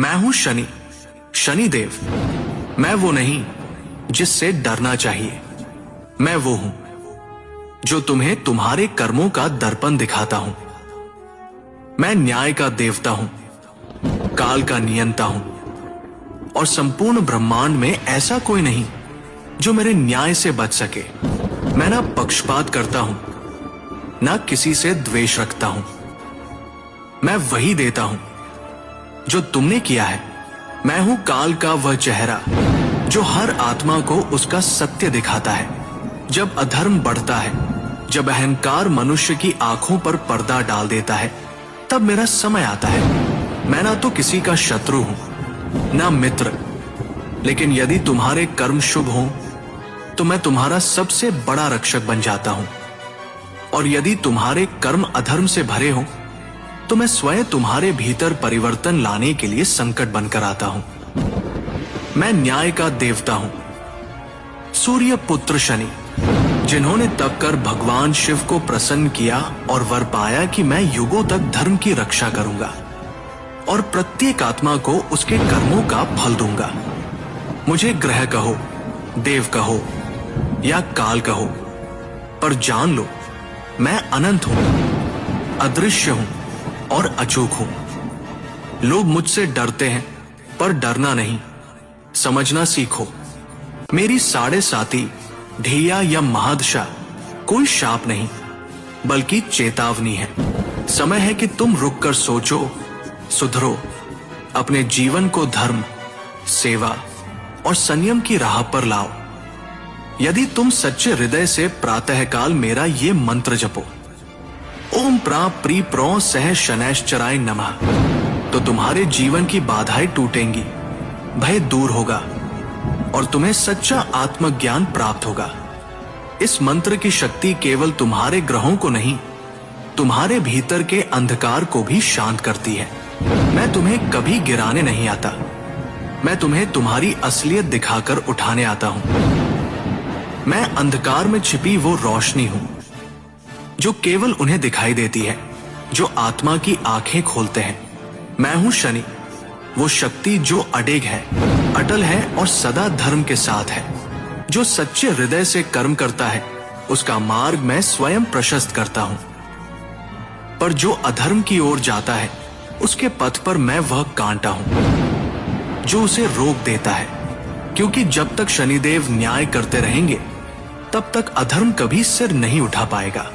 मैं हूं शनि, शनिदेव। मैं वो नहीं जिससे डरना चाहिए। मैं वो हूं जो तुम्हें तुम्हारे कर्मों का दर्पण दिखाता हूं। मैं न्याय का देवता हूं, काल का नियंता हूं, और संपूर्ण ब्रह्मांड में ऐसा कोई नहीं जो मेरे न्याय से बच सके। मैं ना पक्षपात करता हूं, ना किसी से द्वेष रखता हूं। मैं वही देता हूं जो तुमने किया है। मैं हूं काल का वह चेहरा जो हर आत्मा को उसका सत्य दिखाता है। जब अधर्म बढ़ता है, जब अहंकार मनुष्य की आंखों पर पर्दा डाल देता है, तब मेरा समय आता है। मैं ना तो किसी का शत्रु हूं, ना मित्र, लेकिन यदि तुम्हारे कर्म शुभ हों तो मैं तुम्हारा सबसे बड़ा रक्षक बन जाता हूं, और यदि तुम्हारे कर्म अधर्म से भरे हों तो मैं स्वयं तुम्हारे भीतर परिवर्तन लाने के लिए संकट बनकर आता हूं। मैं न्याय का देवता हूं, सूर्य पुत्र शनि, जिन्होंने तप कर भगवान शिव को प्रसन्न किया और वर पाया कि मैं युगों तक धर्म की रक्षा करूंगा और प्रत्येक आत्मा को उसके कर्मों का फल दूंगा। मुझे ग्रह कहो, देव कहो या काल कहो, पर जान लो मैं अनंत हूं, अदृश्य हूं और अचूक हूं। लोग मुझसे डरते हैं, पर डरना नहीं, समझना सीखो। मेरी 7.5 ढैया या महादशा कोई शाप नहीं, बल्कि चेतावनी है। समय है कि तुम रुककर सोचो, सुधरो, अपने जीवन को धर्म, सेवा और संयम की राह पर लाओ। यदि तुम सच्चे हृदय से प्रातःकाल मेरा ये मंत्र जपो, ओम प्रा प्री प्रो सह शनैश्चराय नमः, तो तुम्हारे जीवन की बाधाएं टूटेंगी, भय दूर होगा और तुम्हें सच्चा आत्मज्ञान प्राप्त होगा। इस मंत्र की शक्ति केवल तुम्हारे ग्रहों को नहीं, तुम्हारे भीतर के अंधकार को भी शांत करती है। मैं तुम्हें कभी गिराने नहीं आता, मैं तुम्हें तुम्हारी असलियत दिखाकर उठाने आता हूं। मैं अंधकार में छिपी वो रोशनी हूं जो केवल उन्हें दिखाई देती है जो आत्मा की आंखें खोलते हैं। मैं हूं शनि, वो शक्ति जो अडेग है, अटल है और सदा धर्म के साथ है। जो सच्चे हृदय से कर्म करता है उसका मार्ग मैं स्वयं प्रशस्त करता हूं, पर जो अधर्म की ओर जाता है उसके पथ पर मैं वह कांटा हूं जो उसे रोक देता है। क्योंकि जब तक शनिदेव न्याय करते रहेंगे तब तक अधर्म कभी सिर नहीं उठा पाएगा।